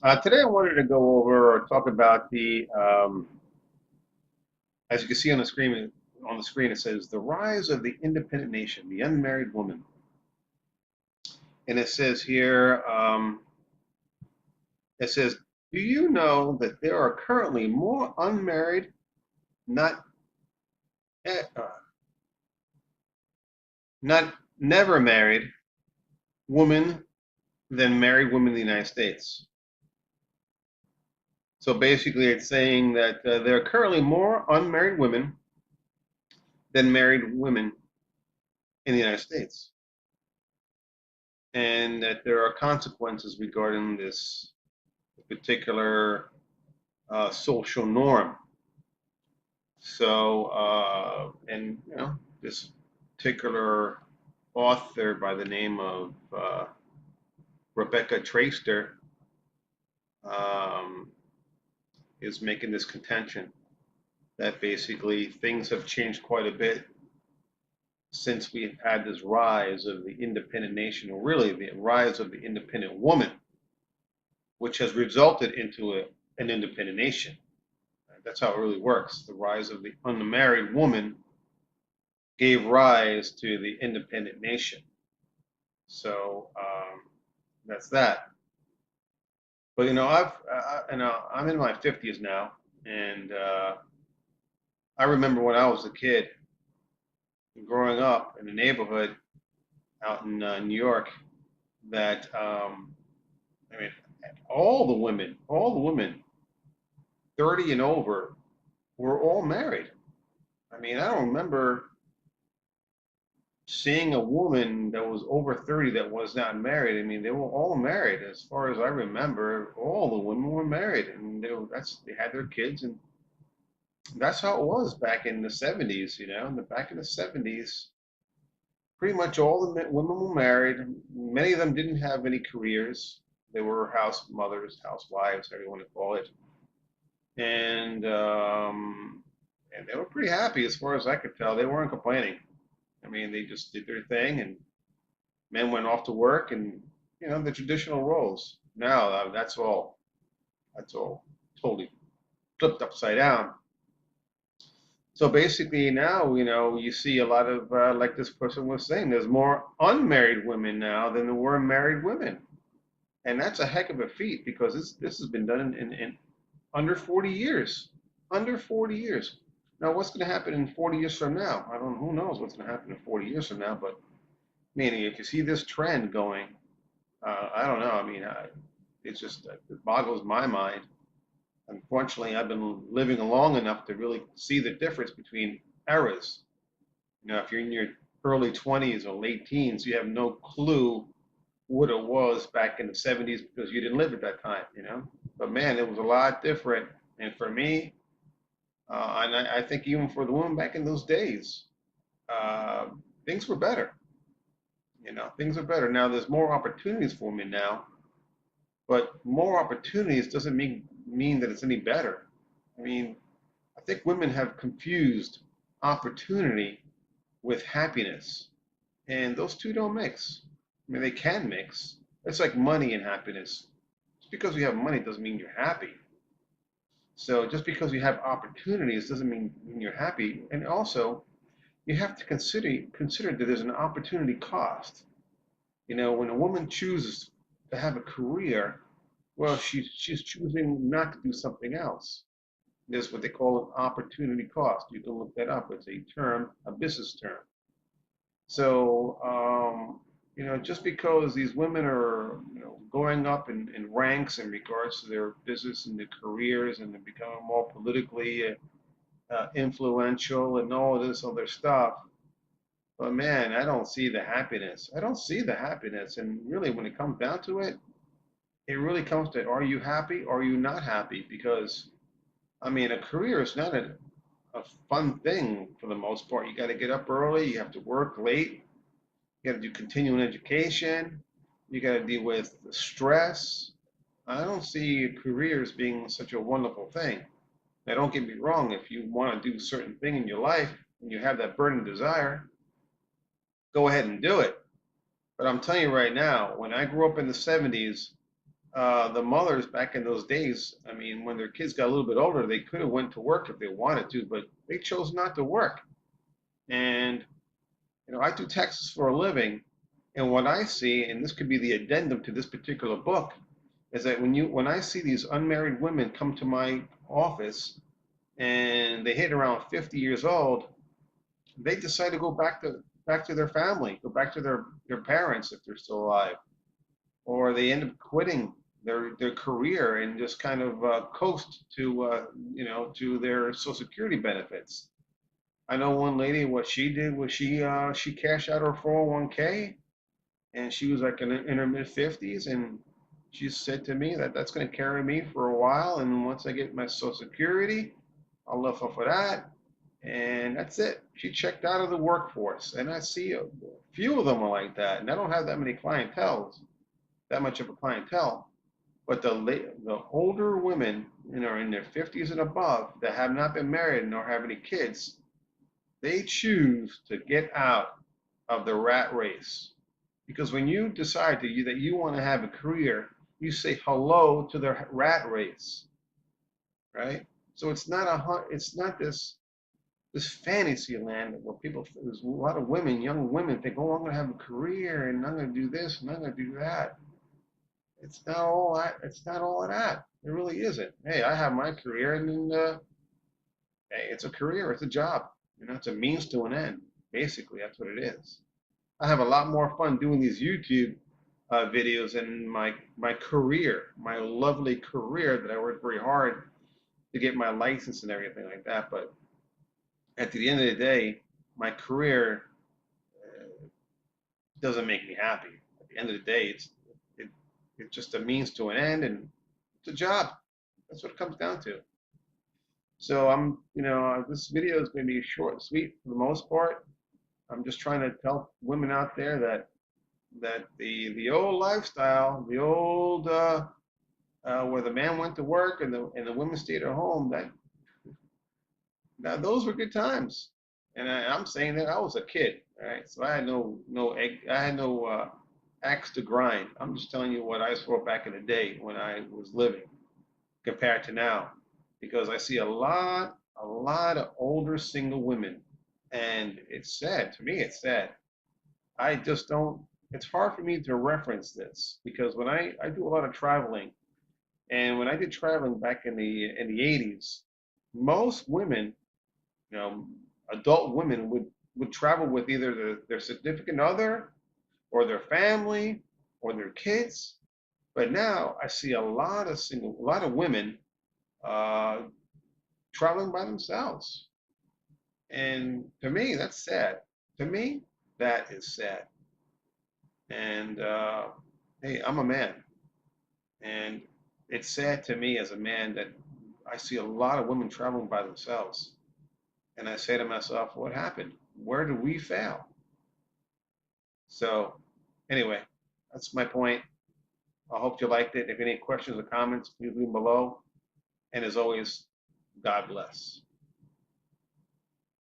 Today I wanted to go over or talk about as you can see on the screen it says the rise of the independent nation, the unmarried woman, and it says here, it says, do you know that there are currently more unmarried, not not never married women than married women in the United States? So basically, it's saying that there are currently more unmarried women than married women in the United States, and that there are consequences regarding this particular social norm. So, and this particular author by the name of Rebecca Traister um, is making this contention that basically things have changed quite a bit since we've had this rise of the independent nation, or really the rise of the independent woman, which has resulted into an independent nation. That's how it really works. The rise of the unmarried woman gave rise to the independent nation. So that's that. But I'm in my 50s now, and I remember when I was a kid, growing up in the neighborhood out in New York, that I mean, all the women, 30 and over, were all married. I mean, I don't remember seeing a woman that was over 30 that was not married. I mean, they were all married. As far as I remember, all the women were married, and they had their kids, and that's how it was back in the 70s. Back in the 70s, pretty much all the women were married. Many of them didn't have any careers. They were house mothers, housewives, however you want to call it, and they were pretty happy as far as I could tell. They weren't complaining. I mean, they just did their thing, and men went off to work, and the traditional roles. Now that's all totally flipped upside down. So basically now, you see a lot of, like this person was saying, there's more unmarried women now than there were married women. And that's a heck of a feat because this has been done in under 40 years. Under 40 years. Now, what's going to happen in 40 years from now? I don't know. Who knows what's going to happen in 40 years from now? But meaning, if you see this trend going, I don't know. I mean, it's just it boggles my mind. Unfortunately, I've been living long enough to really see the difference between eras. If you're in your early 20s or late teens, you have no clue what it was back in the 70s because you didn't live at that time. But man, it was a lot different. And for me, and I think even for the women back in those days, uh, things were better. Things are better. Now there's more opportunities for me now, but more opportunities doesn't mean that it's any better. I mean, I think women have confused opportunity with happiness, and those two don't mix. I mean, they can mix. It's like money and happiness. Just because you have money doesn't mean you're happy. So just because you have opportunities doesn't mean you're happy. And also, you have to consider that there's an opportunity cost. When a woman chooses to have a career, well, she's choosing not to do something else. There's what they call an opportunity cost. You can look that up. It's a term, a business term. So, just because these women are, going up in ranks in regards to their business and their careers, and they're becoming more politically influential and all of this other stuff, but man, I don't see the happiness. I don't see the happiness. And really, when it comes down to it, it really comes to, are you happy or are you not happy? Because, I mean, a career is not a fun thing for the most part. You got to get up early, you have to work late, you got to do continuing education, you got to deal with stress. I don't see careers being such a wonderful thing. Now, don't get me wrong, if you want to do a certain thing in your life and you have that burning desire, go ahead and do it. But I'm telling you right now, when I grew up in the 70s, the mothers back in those days, I mean, when their kids got a little bit older, they could have went to work if they wanted to, but they chose not to work. And I do taxes for a living, and what I see, and this could be the addendum to this particular book, is that when I see these unmarried women come to my office and they hit around 50 years old, they decide to go back to their family, go back to their parents if they're still alive, or they end up quitting their career and just kind of coast to their Social Security benefits. I know one lady. What she did was she cashed out her 401k, and she was like in her mid 50s, and she said to me that that's going to carry me for a while, and once I get my Social Security, I'll live off of that, and that's it. She checked out of the workforce, and I see a few of them are like that, and I don't have that many clientels, that much of a clientele. But the older women, in their 50s and above that have not been married nor have any kids, they choose to get out of the rat race. Because when you decide that you want to have a career, you say hello to the rat race, right? So it's not this fantasy land where there's a lot of women, young women think, oh, I'm going to have a career and I'm going to do this and I'm going to do that. It's not all that. It's not all of that. It really isn't. Hey, I have my career, and hey, it's a career. It's a job. It's a means to an end. Basically, that's what it is. I have a lot more fun doing these YouTube videos and my career, my lovely career that I worked very hard to get my license and everything like that. But at the end of the day, my career doesn't make me happy. At the end of the day, it, it's just a means to an end, and it's a job. That's what it comes down to. So this video is going to be short and sweet for the most part. I'm just trying to tell women out there that the old lifestyle, the old where the man went to work and the women stayed at home, that now those were good times. And I'm saying that I was a kid, all right? So I had no egg, I had no axe to grind. I'm just telling you what I saw back in the day when I was living compared to now, because I see a lot of older single women, and it's sad to me. It's sad. I just don't. It's hard for me to reference this because when I do a lot of traveling, and when I did traveling back in the 80s, most women, you know, adult women would travel with either their significant other or their family or their kids. But now I see a lot of women uh, traveling by themselves, and to me that's sad. To me, that is sad. And hey, I'm a man, and it's sad to me as a man that I see a lot of women traveling by themselves. And I say to myself, what happened? Where did we fail? So, anyway, that's my point. I hope you liked it. If you have any questions or comments, please leave them below. And as always, God bless.